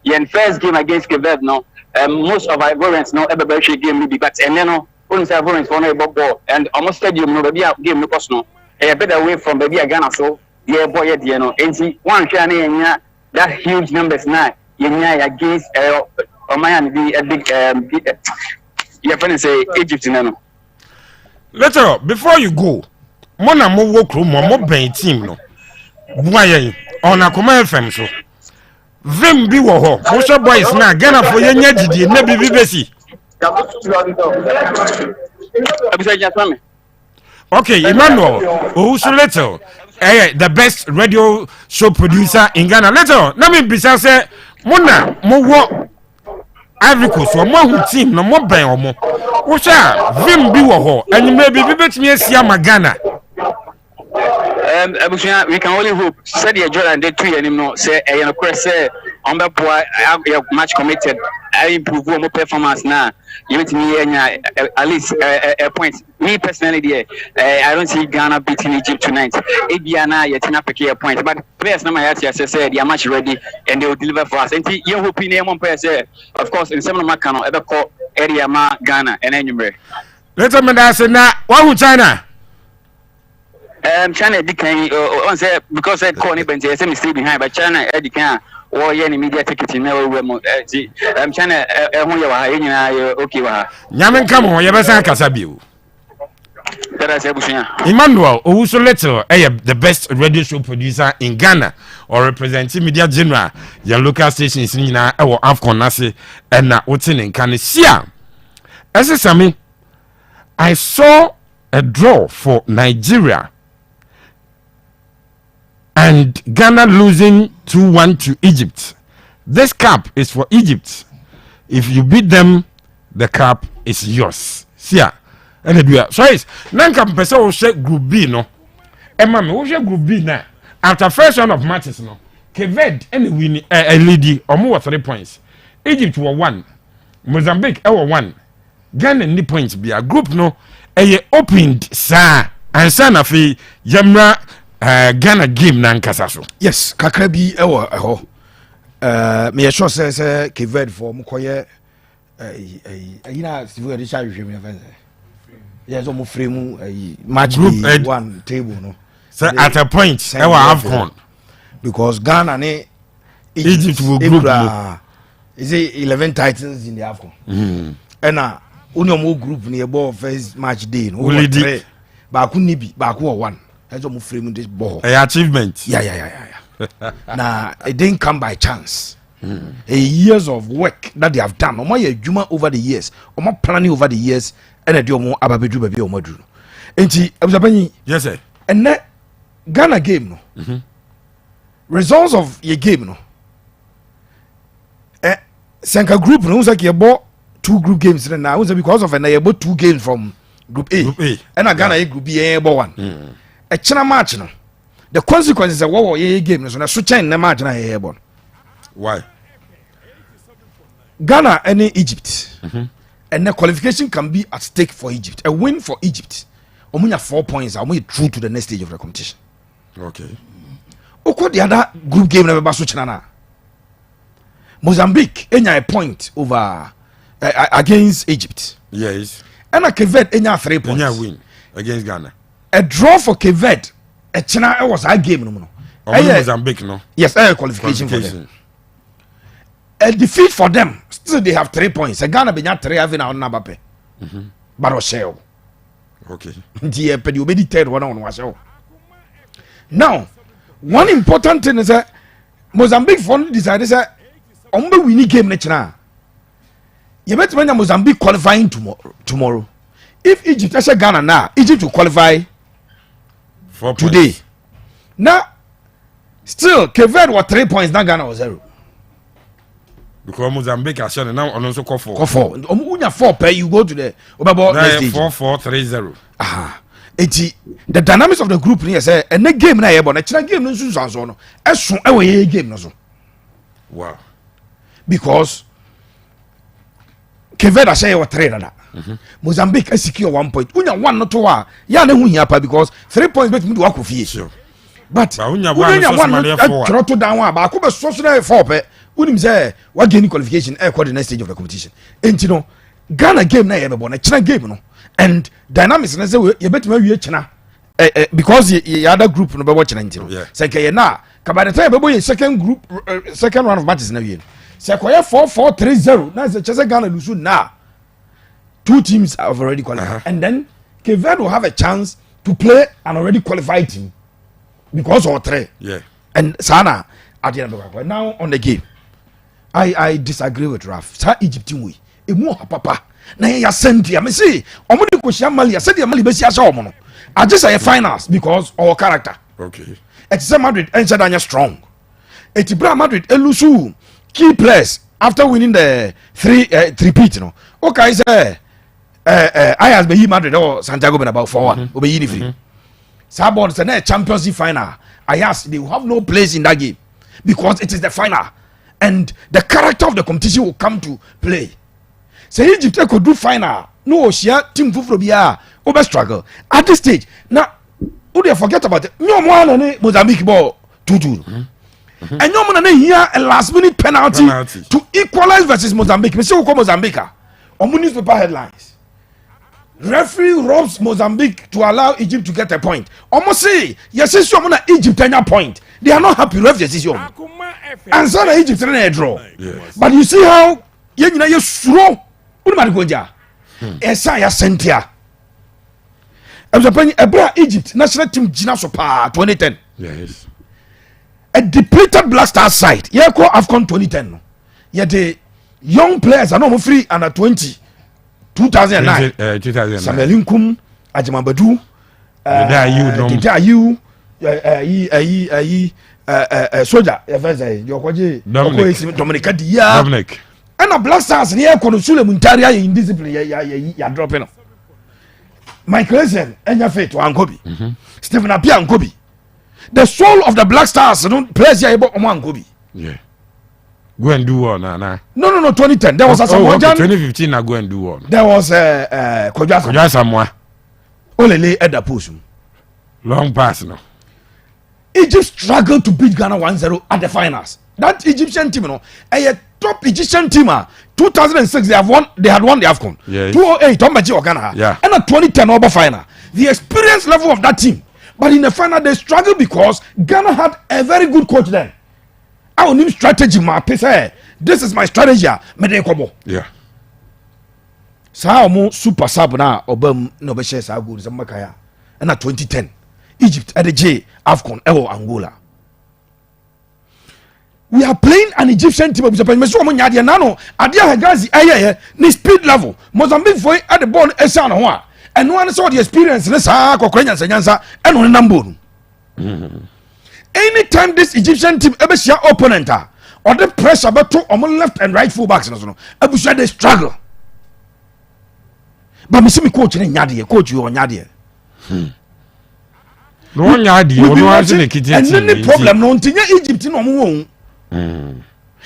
yen first game against Quebec no most of our variants no ever game maybe but and then no only say variants for no ball and almost stadium no baby game no cost no better away from baby Ghana so yeah boy yeah you know and see one share that huge numbers now yenya against Oman be a big your friend say Egypt no. Later before you go mona mo work room mo ben team no buaye on Akoma FM so vim bi wo ho mo boys na Ghana for yenya didie na bibi besi. Okay, Emmanuel Owusu Little the best radio show producer in Ghana. Little na me bisa say mona mo wo Ivory Coast wo mo team no mo ben o mo wo sha vim bi wo ho anyime bibi betimi asia ma Ghana. We can only hope. Said the Jordan did 2 years no say you know say on the boy match committed I improve more performance now you meet me at least a point me personally there I don't see Ghana beating Egypt tonight Ebiana yet na pick a point but players na my say they are much ready and they will deliver for us and you hope in one player say of course in some of my cano ever call area ma Ghana and anywhere later me da say na who China China decline on say because I call it say me stay behind but China decline or any media ticket in our China who you are okay wa nyamen come on you be say kasa biu Emmanuel Owusu Little the best radio show producer in Ghana or representing media general your local stations nyina e wo AFCON nase and na wotin in kan sia esesame I saw a draw for Nigeria and Ghana losing 2-1 to Egypt. This cup is for Egypt. If you beat them, the cup is yours. See ya. So it's nanka mpesa wo share group B no. Emma me wo share group B na. After first round of matches no. Quebec any win lady omo 3 points. Egypt were 1. Mozambique were 1. Ghana ni points be a group no opened sa ansa na fi yamra Ghana game na nkasa so. Yes, kakra bi ewo eho. Me sure say Quebec for mkoye si we dey charge me fence. Yes, omo frame match group one table no. So at a point AFCON because Ghana ne Egypt will group is it 11 titles in the AFCON. And omo group ne ball first match day no. Ba ku ni bi ba ku 1. Omo frame this ball. Achievement. Yeah. Nah, it didn't come by chance. Years of work that they have done. Omo ye juma over the years. Omo planning over the years. And the omo ababedu baby omo duru. Enti abusabani. Yes sir. And that Ghana game no. Results of your game no. Senka group no unsa ke bought 2 group games now. Unsa because of na bought 2 games from group A. And Ghana group B bought 1. A China match no. The consequences of what ye game so na so chain na match na ye born. Why? Ghana and Egypt. And the qualification can be at stake for Egypt. A win for Egypt. Omunya 4 points are through to the next stage of the competition. Okay. Oko the other group game na be so China na. Mozambique enya a point over against Egypt. Yes. And a Quebec enya 3 points. Enya win against Ghana. A draw for Quebec. A China was a game no. Mozambique no. Yes, a qualification for them. A defeat for them. Still they have 3 points. A Ghana benya 3 having on Nabape. Barosheo. Okay. The you be third one on Washo. Now, one important thing is that Mozambique fund decided that ombe winning game na China. You bet when Mozambique qualifying tomorrow. If Egypt as Ghana now, Egypt will qualify 4 today. points. Now, still, Quebec was 3 points, now Ghana was 0. Because Mozambique are showing now and also call 4. Call 4. Unya 4 pay, you go to the next stage. 4-4-3-0. The dynamics of the group here say, and the game na ebo na China game no so no. Esun e game no so. Wow. Because Quebec say you 3 na. Mozambique secure 1 point. Unya 1 no to wa. Ya na hu hia pa because 3 points bet me do akofie. Sure. but when you one to down ba ko be so na 4 pe unim say what gain qualification e the next stage of the competition enti no Ghana game na ye be na China game no and dynamics na say ye betima wie China because ye other group no be watch China enti no say ke ye na ka by the time be boy second group second round of matches na wie say ko ye 4-4-3-0 na say chese Ghana lose na 2 teams have already qualified and then Cape Verde will have a chance to play an already qualified team because of 3 and Sana at the end of the now on the game I disagree with Raf sa Egypt team we emu papa na ya sentia me see omo de koshia Mali said the Mali be sia sha omo no I just say finals because our character okay it's Madrid and Sadanya strong it's Bra Madrid elusu key players after winning the 3-peat no okay say I has be Madrid or Santiago Bernabeu for one obe yi ni free Sabon say na Champions League final I ask they will have no place in that game because it is the final and the character of the competition will come to play. Say Egypt could do final no share team fufuro bia over struggle at this stage now who they forget about it no more than Mozambique ball 2-2 and no more than here a last minute penalty to equalize versus Mozambique me say we call Mozambique on newspaper headlines referee robs Mozambique to allow Egypt to get a point almost say yes so na Egypt any point they are not happy ref decision and so Egypt na draw but you see how ye nyina ye suro unu ma go ja esa ya sentia ebra Egypt national team gina so pa 2010 yes a depleted Black Stars side ye call AFCON 2010 no ye the young players are no free under 2009 Samuel Nkum Ajimabadu Didayu Soja Dominic and a Black Stars near Konusule Muntaria in discipline ya dropping Michael Essien and your fate to Ankobi Stephen Apia Ankobi the soul of the Black Stars don't play here about Ankobi go and do one nah. No 2010 there was a 2015 na go and do one there was Kodja Samoa Olele at the post long pass no Egypt struggled to beat Ghana 1-0 at the finals that Egyptian team no a top Egyptian team 2006 they had won the AFCON 2008 Tombaji Ghana and a 2010 over final the experience level of that team but in the final they struggled because Ghana had a very good coach then I will need strategy ma say this is my strategy me dey kobo sa mo super sub na obam no be share sa goal zamba ya na 2010 Egypt at the J AFCON ewo Angola we are playing an Egyptian team of Japan me so mo nya de na no ade Hagazi ayeye ni speed level Mozambique for at the ball esa no ho a eno an so the experience ne sa kokranya nyansa eno ne number anytime this Egyptian team ever share opponent or the pressure but to on left and right full backs no ebushia they struggle but me see me coach ne nyade coach you nyade no nyade no ase ne kiti and any problem no ntinya Egypt no mo won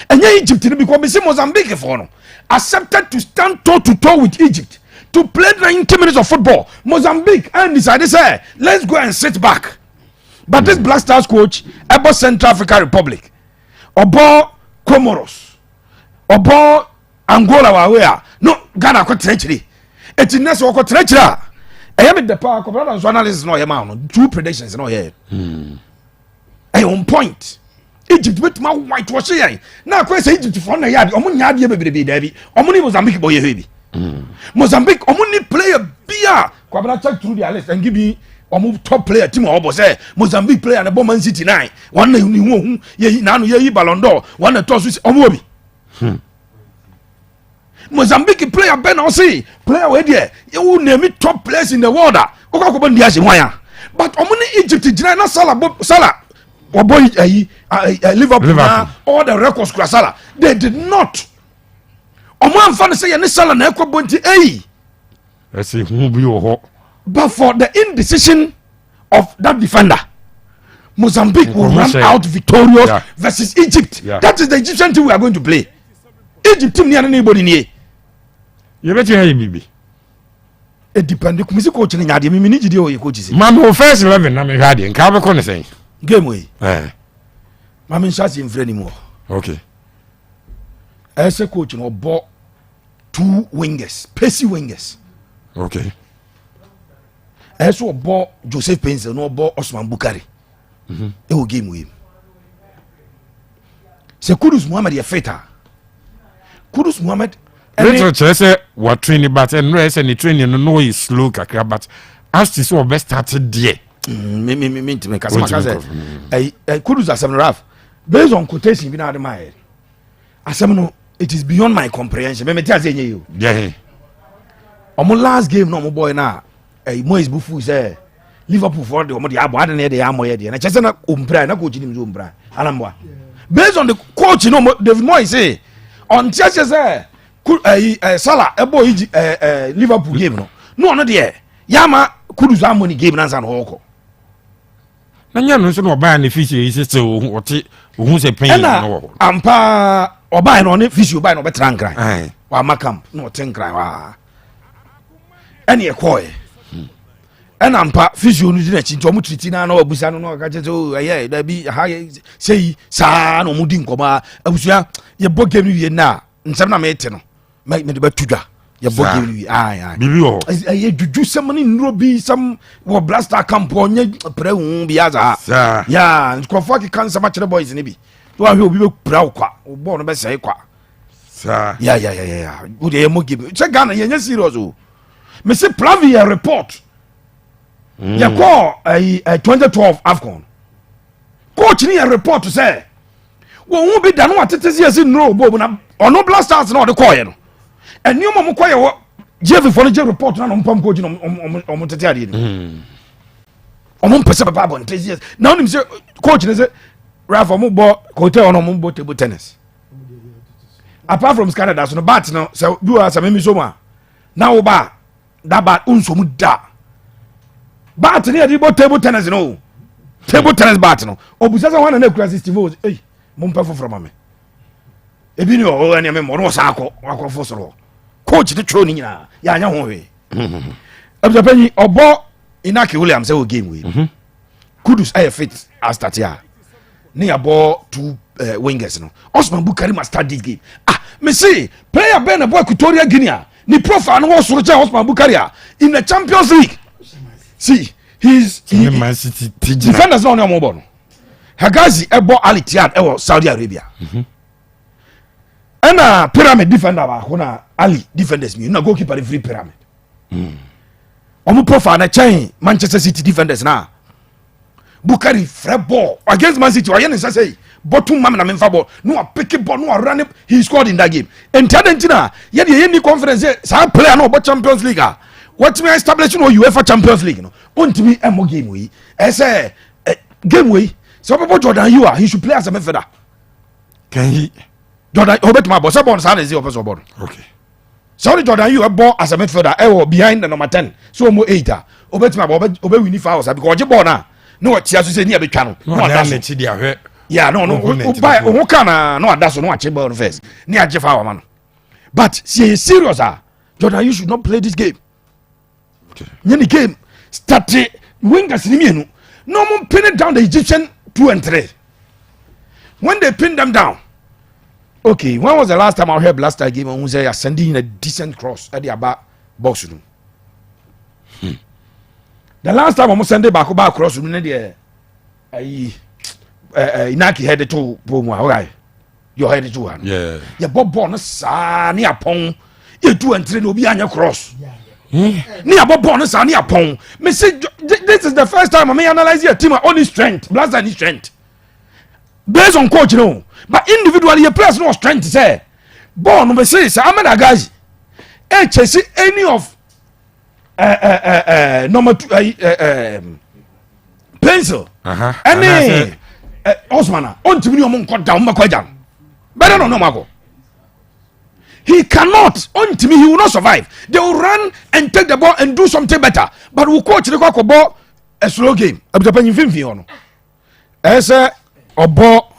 enya Egypt no because me see Mozambique for no accepted to stand toe to toe with Egypt to play 90 minutes of football Mozambique and decided say let's go and sit back. But this Black Stars coach, Ebo Central African Republic, Obo Comoros, Obo Angola wawea, no Ghana ko treachery. Eti nese ko treachery. Eyam the power ko brother analysis no yema no, two predictions no here. On point. Egypt with my white wash here. Na ko say Egypt for na yard, omo nyaade bebrebe dabi. Omo ni Mozambique boy hebi. Mozambique omo ni player bia. Ko brother check through the list and give me omo top player team obo say Mozambique player na Man City 9 one na ni hu ye na no ye Ballon d'Or one na to so omo obi Mozambique player Ben Osei player we there you name top players in the world o ka ko ban dia se hwan but omo ni Egypt gina na Salah obo Liverpool na all the records kura Salah they did not omo amfa say ye ne Salah na ekobonti say hu bi wo ho. But for the indecision of that defender, Mozambique will run out victorious versus Egypt. That is the Egyptian team we are going to play. Egypt team near anybody near. You bet you baby. It depends. Coach ni nyade me ni gidi o ye coach say. Man, first 11 na me hade nka be ko ne sen. game way mama nshasi mfre ni mo okay ese coach no bo 2 wingers pacey wingers okay ese obo Joseph Penzel no obo Osman Bukari e o game way se Kudus Muhammad ya feta Kudus Muhammad Little say what training but and no any training no is slow kakra but as to so best started there me kasama kaze Kudus asem Raf based on quotation bi na de my asem no it is beyond my comprehension me tell say you yeah omo last game no mo boy na Moise Bufu say Liverpool for the omo de abo ade na de amoye de na chese na ompra na coach ni mzo ompra anamboa based on the coach no David Moyes say on chese say Salah ebo Liverpool game no de yama Kudus amoni game na nsa no hoko na nya no so no ba na fishi yi se o ti ohun se pen no ampa oba no ne fishi oba no betra nkran wa makam no tenkran wa ene e koy ena ampa fishi onu di na chi nto mu triti na abusa no ka che so da bi ha sei sa no mu di nkoma abusa ye bo game wie na nsem na me te no me de batudwa ye bo game wie bibi o ye juju sem ni nro bi sam wo blaster camp onye pre hu bi aza ya nkofo ki kan sama chere boys ni bi to ahwe obi be pra kwa bo no be sei kwa sa ya wo de ye mo game che Ghana ye nya serious o me se Plavia report ya call 2012 AFCON coach ni report say wo hu bi da no atetesi ase nro bo na ono blasters na o de call ye no eni mo koye wo jeff for the report na no mpam coach no o tete ade ni o mo pese papa bon ntesi na onim say coach ne say Rafa mo bo hotel ono mo bo table tennis apart from Canada so no bat no say do as me so ma na wo ba da ba unso mu da bat ne ade bo table tennis no table tennis bat no obusa say wana na kura 60 mo mpa foforo ma me ebi ni o ene me mo no sa akọ fosoro coach the tro ni nyina ya anya ho we abza pani obo Inaki Williams say o game we Kudus aye fit as start here ni abo 2 wingers no Osman Bukari must start this game me see player Ben boy Equatorial Guinea ni profile no so che Osman Bukari in the Champions League see he's Man City defenders no no no Hagazi ebo Al Ittihad ewo Saudi Arabia ena pyramid defender ba kuna Ali defenders mi na goalkeeper the free pyramid omo profile na chain Manchester City defenders na Bukari free ball against Man City oye ne say bottom man na memfa ball no pick ball no run he scored in that game entanentina ye de any conference say player no about Champions League what me establish no UEFA Champions League no ontimi emo game we say game we so people Jordan you he should play as a midfielder can he Jordan obet my boss born san is your born okay sorry Jordan you born as a midfielder behind the number 10 so mo 8 obet my obe win fouls because you born na no what tia so say near betwa no na chi dia hwe yeah no buy who can no adaso no ache ball first near je foul man but see serious Jordan you should not play this game okay any game start wingers ni mienu no mo pin it down the Egyptian 2 and 3 when they pin them down. Okay, when was the last time I heard Blaster game and say sending a decent cross at the about box room? The last time I send it back cross room, Inaki headed to Puma, right? You're headed to one. Yeah. Your Bob Bonus, near Pong, you 2 and 3 will be on your cross. Near Bob Bonus, near Pong. This is the first time I may analyze your team on his strength, Blaster his strength. Based on coach, no. But individually, your players no strength to say. Born number 6, I'm a guy. HSC any of number 2 pencil. Any Osmana on to me among cut down Makwajan. Better no Mako. He cannot on to me, he will not survive. They will run and take the ball and do something better. But we coach the cock ball a slow game. I'm the penny film. As obo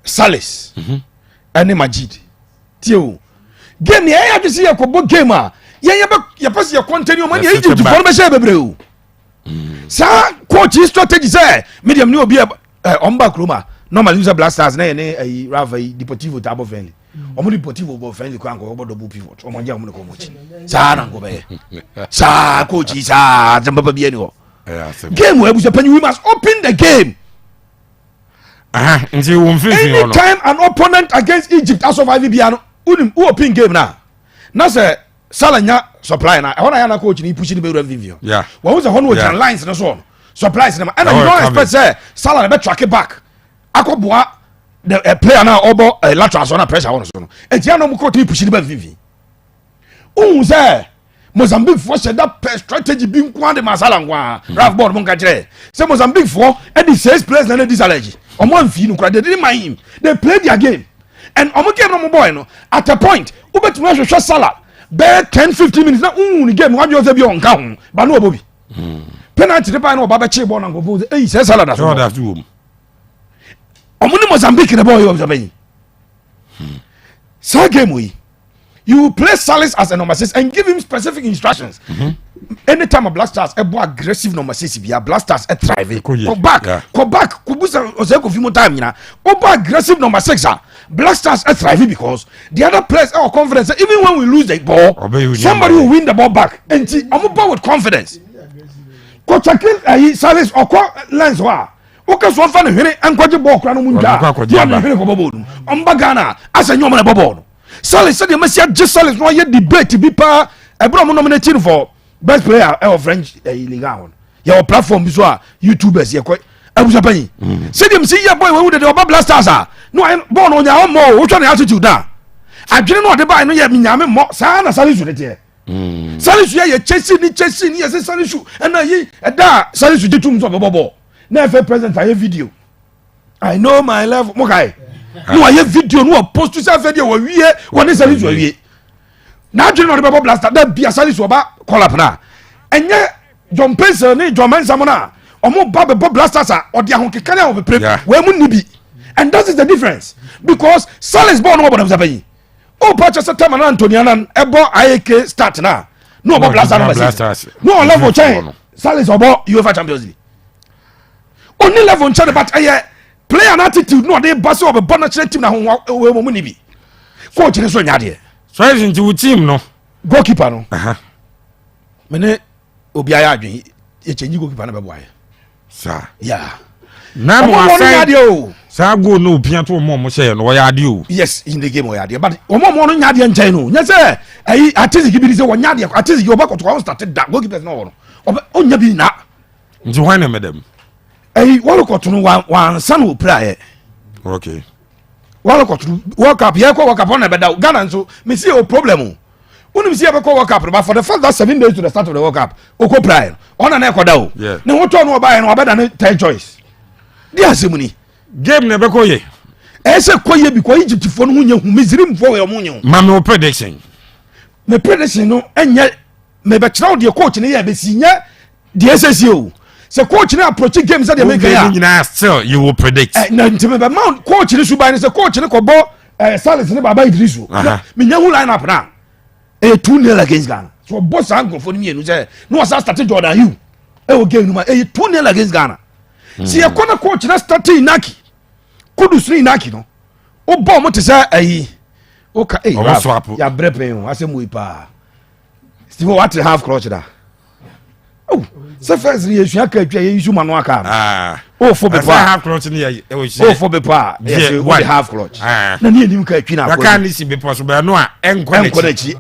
Salis ene Majid tio game ya ya disi ya kobo game ya pass ya continue man ya Egypt for be share bebre o sa coach strategy say medium ni obi omba kroma normally use Black Stars na ye Rafa Deportivo tabo friendly omo Deportivo bo friendly kwa nko double pivot omo nja omo ko mochi sa na nko be sa coach sa jamba bia ni ho game we busa panyi we must open the game nti wo mfimfini ho no anytime an opponent against Egypt as survive bia no unim who open game na say Salanya supply na hona yana coach ni push ni be review yeah what was the one with lines na so supplies na and you don't expect say Salah be track it back akoboa the player na obo lateral so na pressure one so no etia no coach ni push ni be review say Mozambique for said that strategy bi nko de Masala ngwa Ralph board mon ka kire say Mozambique for and the 6 players na this allergy omo amfi no kra they didn't mind him they played their game and omo game no boy no at a point ubetuma hwehwe Salah be 10-15 minutes na ni game wa jo se bi on ka ho ba no obobi penalty de ba na oba be che ball na go bo eh say Salah da so omo ni Mozambique the boy of the sa game we you play Salis as a number 6 and give him specific instructions. Anytime a Black Stars a more aggressive number 6 be a Black Stars a thrive. Go back. Kubusa ozeko fimo time na. Over aggressive number 6 Black Stars a thrive because the other players are confident. Even when we lose the ball, somebody will win the ball back. And I'm ball with confidence. Ko check Salis or lens wa. Okay, so fan hwene enkwaje ball kra no munja. Ya na hwene ko ball no. Ombagana as a nyoma na ball no. Salis said the Messia just Salis no ye debate be pa ebro mo nominating for best player of French Liga on. Your platform bi so YouTubers ye ko abusa pan. Said them see your boy we dey Oba Black Stars no ball no nya mo wo twa na attitude da. Adwene no de ba no ye nyame mo sa na Salis de te. Salis ye Chelsea ni ye say Salis and na yi da Salis de tum so bobo. Na fe present aye video. I know my level mo kai. No aye video no post to say video we wie woni Salis we wie na adwene no de Bobo Blaster da bia Salis oba call up na enye John Pencer ni John Mensam na omo ba Bobo Blasters odi ahokeka na we play we mu nibi and that is the difference because Salis born no bona zabayi o purchase time na Antonio na ebo IAK start na no Bobo Blasters no level change Salis obo UEFA Champions League only level change but aye player and attitude no dey bass of a bonus team na we mo ni bi coach ni so nya de so is into team no goalkeeper no mene obi aya adwen e change goalkeeper na be boy sa yeah na mo asai sa go no opia to mo share no ya de o yes in the game o ya de but mo no nya de nchen no nya say ayi atizigi bi say wo nya de atizigi obakoto wa started that goalkeeper no wo no onya bi na nti why na madam wọ́n kọ̀ tún wọn san wò pira yẹ. Okay. wọ́n kọ̀ tún world cup yẹ kọ́ world cup ọ̀nà ẹ̀bẹ̀ da Ghana nso mi si o problem o wọ́n mi si yẹ bẹ kọ́ world cup but for the first 7 days to the start of the world cup o kọ́ pira yẹ ọ̀nà náà ẹ̀kọ́ da o. ní wọ́n tọ́ ní ọba yẹn ní ọba da ní third choice. di ase mu ni. game na ẹbẹ kọ yẹ. ẹ ṣe kọ yẹ because Egypt fo ni hu nye hu Misrim fo yẹ mu nye hu. ma mi prediction. mi prediction no ẹ nyẹ mẹ bẹ kyerɛ o deɛ coach ni yɛ bɛ si nyɛ deɛ ɛsɛ si o. So coach na approach games that they make ya still you will predict na ntime be mount coach ni suban ni say coach ni ko bo Salis ni baba Idrisu me nya hu line up na 2-0 against Ghana so boss angle for me nu say no was start Jordan you o game no ma 2-0 against Ghana see e kona coach na start Inaki Kudus ni Inaki no o bo mo te say o ka ya brepen o asem we pa still what half clutch da oh se first ye sua ka atwa ye isu manu aka oh for be half clutch ni ye oh for be pa yes we half clutch na ni enim ka atwi na ka ni si be possible no a enkonechi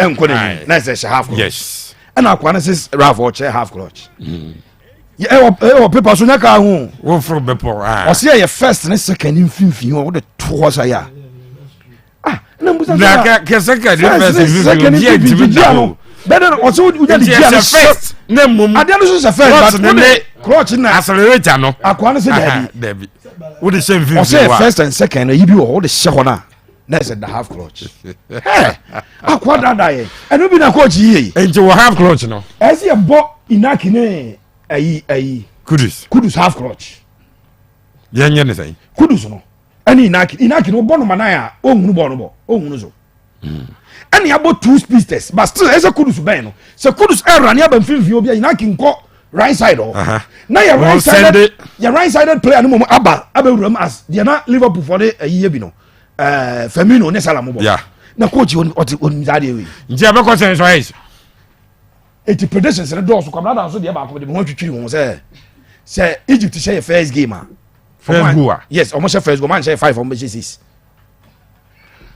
na se half clutch yes and akwa na se Ralph or half clutch ye e paper so nya ka hu wo for be po o se ye first and second mfimfin wo de to so ya na mbuza na ka second first mfimfin ye ntimi better also we get the first na mum ade no so first but we clutch na accelerator no akwa no say David we the same thing say first and second you be all the share na that's the half clutch hey akwa dada ye eno bi na coach yi enti we half clutch no as you bo Inaki ne ayi Kudus half clutch yenye ne say Kudus no ani Inaki no bo no manaya o hunu so and you about 2 speedsters but still as a Kudus ben no so Kudus era ni aba mfimfin obi Inaki nko right side now your right sided player no more aba room as they are not Liverpool for the year bi no Firmino ne Salah mo yeah na coach on that way nti abeko sense wise it predictions and doors come now so dey ba ko dey won twitwiri won say Egypt share first game first goal yes almost share first goal man share 5 almost 6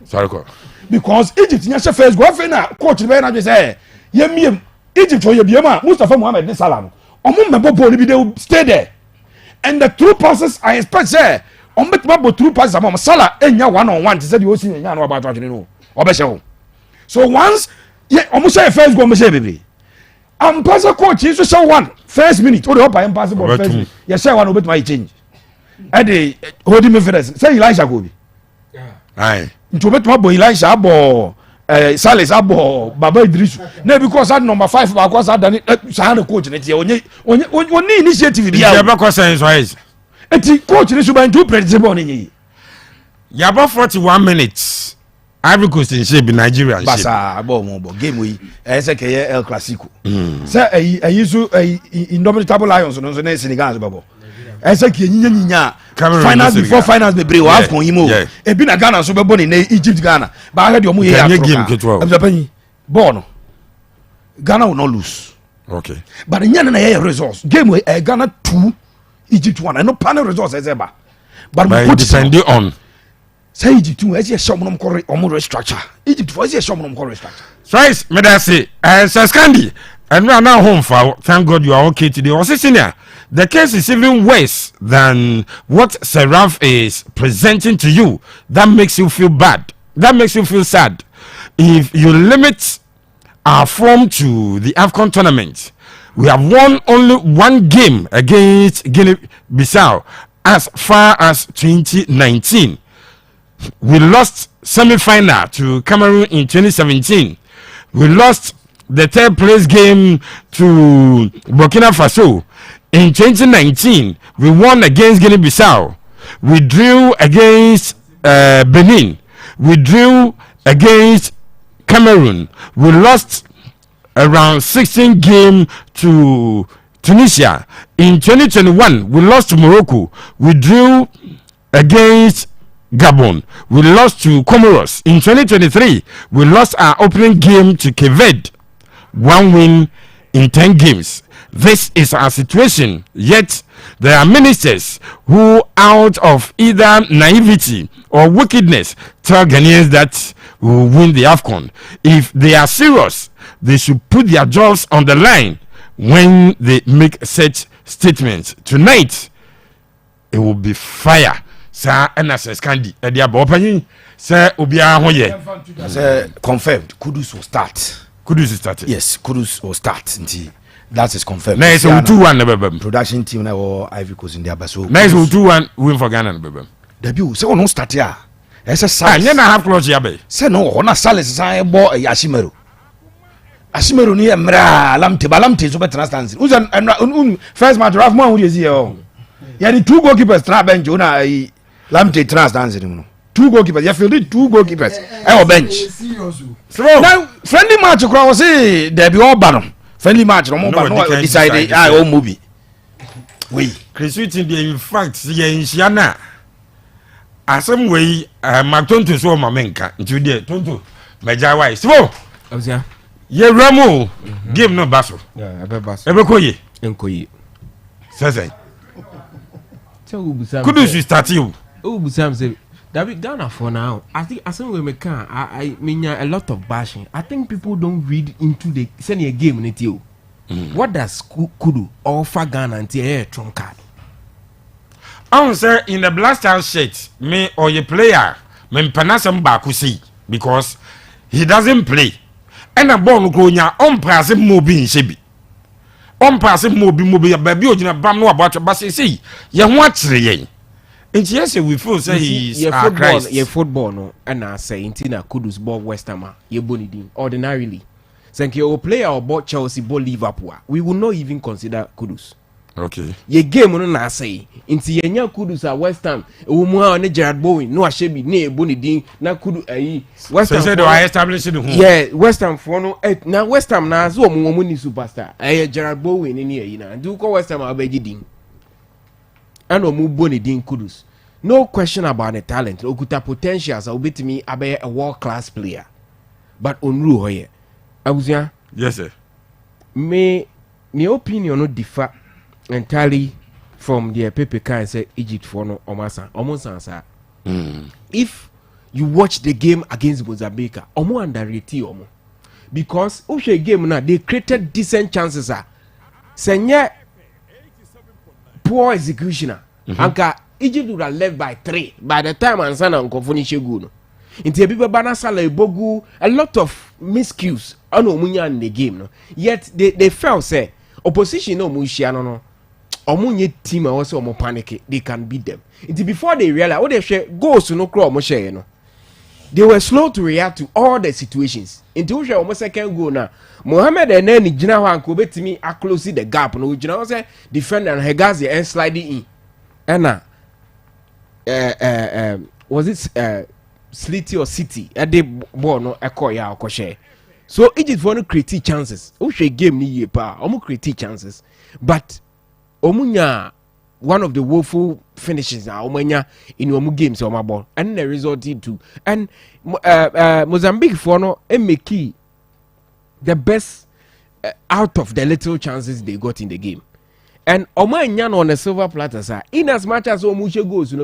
sorry ko because Egypt nya share first goal afi na coach be na say yemiem Egypt for yebiem Mustafa Mohamed ne Salah no omo mebo ball bi dey stay there and the true passes I expect say on bet mabo true passes am Salah enya 1-on-1 te say the osi enya no about atwene no obehye so once omo share first goal mo share bebre am pass coach so share one first minute o dey up am pass ball first you share one obet my change e dey hold me first say Elisha go bi aye nti obet mabo Elisha abo Salis abo Baba Idrisu na because that number 5 ba because that sa the coach na tie onye initiative dia ya be sense wise eti coach ni so ban too predictable ni yi ya ba 41 minutes Ivory Coast in shape Nigeria in shape basa abo mo bo game we say ke El Clasico say ayi so indomitable lions no so na Senegal babo say ke nyinya finals before finals be break AFCON yimo e bi na Ghana so be born in Egypt Ghana ba ha de omo ye afro ball no Ghana will not lose okay but nya na ye results game we Ghana 2 Egypt 1 no panel results as ever but we depend on say Egypt 2 as ye shomnom correct omo restructure Egypt for as ye shomnom correct restructure twice me that say Saskandi and we are now home for thank God you are okay today or senior the case is even worse than what Seraph is presenting to you. That makes you feel bad. That makes you feel sad. If you limit our form to the AFCON tournament, we have won only one game against Guinea-Bissau as far as 2019. We lost semi-final to Cameroon in 2017. We lost the third place game to Burkina Faso. In 2019, we won against Guinea-Bissau. We drew against Benin. We drew against Cameroon. We lost around 16 games to Tunisia. In 2021, we lost to Morocco. We drew against Gabon. We lost to Comoros. In 2023, we lost our opening game to Cape Verde. 1 win in 10 games. This is our situation, yet there are ministers who, out of either naivety or wickedness, tell Ghanaians that we will win the AFCON. If they are serious, they should put their jobs on the line when they make such statements. Tonight, it will be fire. Sir, NSS Candy, Sir, Obia Hoye. Sir, confirmed, Kudus will start. Kudus is starting. Yes, Kudus will start. That is confirmed. Nice 2-1 production team na or Ivory Coast in their baso. Nice 2-1 win for Ghana debut say no start here. Ese Salis. Anya na half clutch ya be. Say no na Salis say bo Ashimero. Ashimero ni emra lamte so better stance. Uzan first match Raf man who dey here. Ya the 2 goalkeepers tra bench na lamte trans dance no. 2 goalkeepers. You feel the 2 goalkeepers. I bench. So now friendly match crowd was say debut all banon. Friendly match no decide all movie we Christian in fact ye insiana asem we matonto so mamenka nti de tonto meja wise so obia ye ramo game no baso ebe koye enkoyi sese so ubusa could you start you ubusa say David Ghana for now I think asem we make I mean a lot of bashing. I think people don't read into the senior game in you. What does Kudu offer Ghana until a trump card? Sir, in the blast house shit, me or your player, me panasam bakusi because he doesn't play. And a bon gronya on passing mobi in Shibi. On passing mobi, baby, or bam no about a bus. See, you watch the yen. And yes, we feel say he's your football, no, and I say, Intina Kudus ball West Ham, your bonidin, ordinarily. Thank you, player or bought Chelsea, ball Liverpool. We will not even consider Kudus. Okay. Ye game no na say. Inti yenya Kudus a West Ham. Umu ha ne Gerard Bowen no ahyebi ne ebu ne din na Kudu ayi West Ham. So say they are establishing who? Yeah, West Ham for no na West Ham na so omu ni superstar. Gerard Bowen ni ayi na. Do ko West Ham abeji din. And omu bo ne din Kudus. No question about the talent. Okuta potentials a obetimi abe a world class player. But onru hoye. Abuzia? Yes sir. My opinion no differ entirely from the Pepe can say Egypt for no almost answer. If you watch the game against Mozambique, omo underrated omo. Because the game now they created decent chances senye poor executioner. Anka Egypt would have left by 3 by the time Ansana Nkofoni Shegu no. Inti ebibe bana sala ebogu a lot of miscues on omunya in the game no. Yet they felt say opposition no mushia no. Omunye team also omo panic they can beat them. Inti before they realize what they share goals no crow omo share no. They were slow to react to all the situations. Inti we share omo second goal na Mohamed Enen gina ho anko betimi a close the gap no gina ho say defender and Hegazi and sliding in. Ena was it Slitty or City at the ball no ya okoshe. So Egypt for no create chances. O she game ni ye pa. Omo create chances. But omunya one of the woeful finishes na omanya in omu games o ma ball and the result into and Mozambique for no make the best out of the little chances they got in the game. And Omanya on a silver platter, sir. In as much as Omushe goes,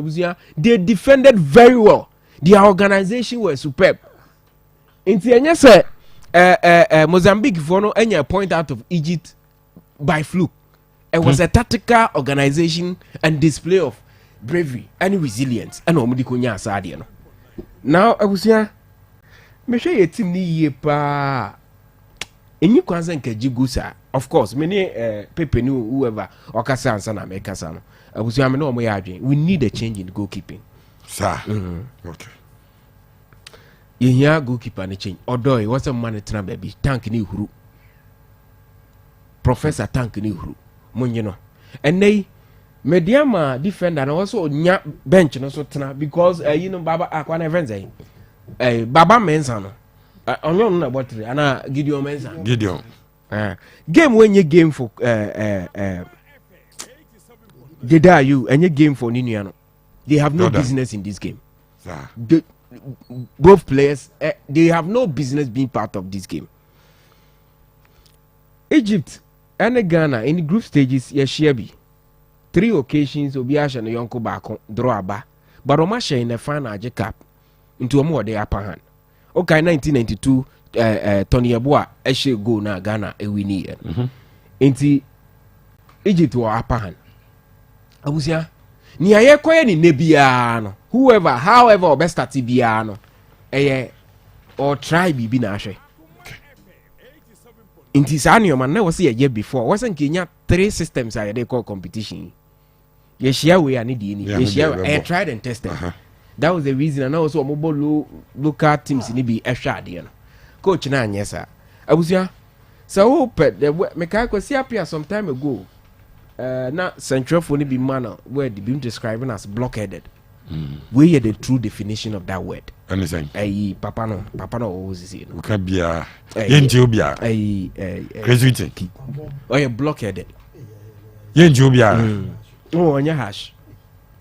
they defended very well. Their organization was superb. In the Mozambique for no any point out of Egypt by fluke. It was a tactical organization and display of bravery and resilience. And Omudikonya Sadiano. Now I was here. Me show you team ni pa. Enyi kwanza nke jigusa of course many Pepe knew whoever okasa ansa na make kasa no abusu ame no mo ya adwen we need a change in goalkeeping sir. Okay. You hear goalkeeper ne change odoy what's a man tena baby tank ni huru professor tank ni huru monye no enei mediama defender na also nya bench no so tena because you know baba akwa na friends baba mensa no onyo na bottle ana Gideon Mensa Gideon game when you game for did you any game for Niniano they have no business in this game both players they have no business being part of this game. Egypt and Ghana in the group stages yeshiabi 3 occasions obiasha no yonko baako draw aba but omasha in the final AJ Cup into omo the upper hand. Okay, 1992 Tony Yeboah eshe go na Ghana ewini enti Egypt wa upper hand abusia ni aye koye ni nebia no whoever however best start bia no or try bi na ahwe enti sanio man na was ye before wasn't Kenya 3 systems are they call competition ye share we ani di ni ye share tried and tested. That was the reason and also mobile local teams ni be ehwade no coach na anyesa abusia so hope the meka kwasi appear some time ago na central for ni be man where they been describing as blockheaded we are the true definition of that word anything papa no always say no ka bia yenje obia crazy oh you blockheaded yenje obia oh on your hash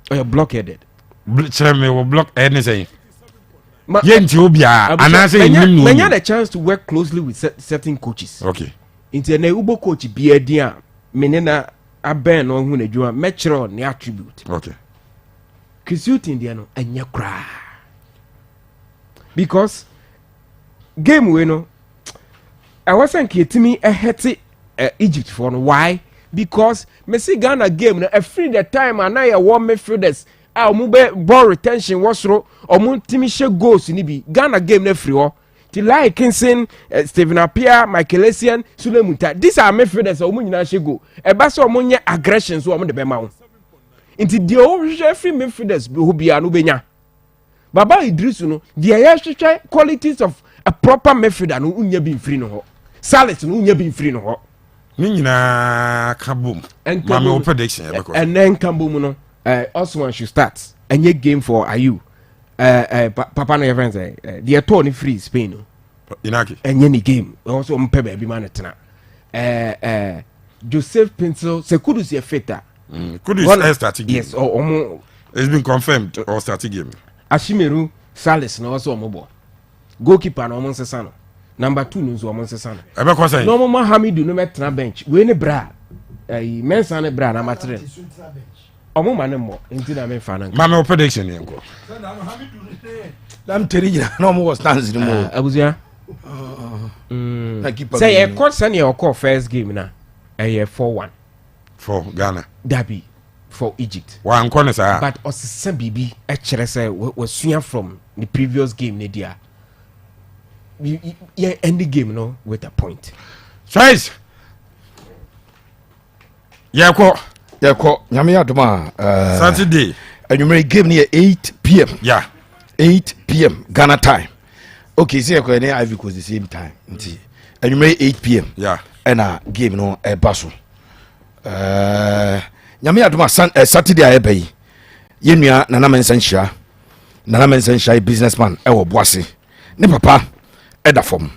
oh you blockheaded me will block anything. Yenti obia anase you had a chance to work closely with certain coaches. Okay. Into na ubo coach bia dia menena aben no hu na djuma metro ne attribute. Okay. Kisuti ndia no anya kra. Because game we no I wasn't kitimi a heti Egypt for no why? Because Messi Ghana game na free the time and I warm midfielders mube ball retention wasro omu timi she goals ni bi Ghana game na free ho ti like Kinson Steven Appiah Michael Essien Sulemuta these are midfielders omu nyina she go e ba so omu nye aggression so omu de be ma ho nti de o hwe free midfielders bi ho bia no benya Baba Idrisu no de ya hwehwe qualities of a proper midfielder no unya bi free no ho Salet no unya bi free no ho ni nyina ka boom mama o prediction e and then Kambu no Osman should start and ye game for Ayu papa no your friends the tour free Spain no Inaki and ye game also mpe baby man tena Joseph Pencil se Kudus ye feta Kudus starting game yes or it's been confirmed or starting game Ashimeru Salis no also omobo goalkeeper no onsesa no number 2 no so onsesa no ebe ko say no mo Hamidu no metna bench we ne bra mensa ne bra na matre omo mane mo enti na me fa na mama prediction yenko lam teri jina no mo was stands ni mo abuzia say e court send your call first game na 4-1 for Ghana Derby for Egypt wa anko ne sa but osisa bibi e kire say we sua from the previous game ne dia yeah end the game no with a point choice yeko nyame adoma Saturday anwumere game near 8 p.m. yeah 8 p.m. Ghana time okay see yeko ne Ivory Coast the same time nti anwumere 8 p.m. yeah and a game no e baso nyame adoma Saturday ayebai yenua nana mensanhia businessman e wo boase ne papa eda fom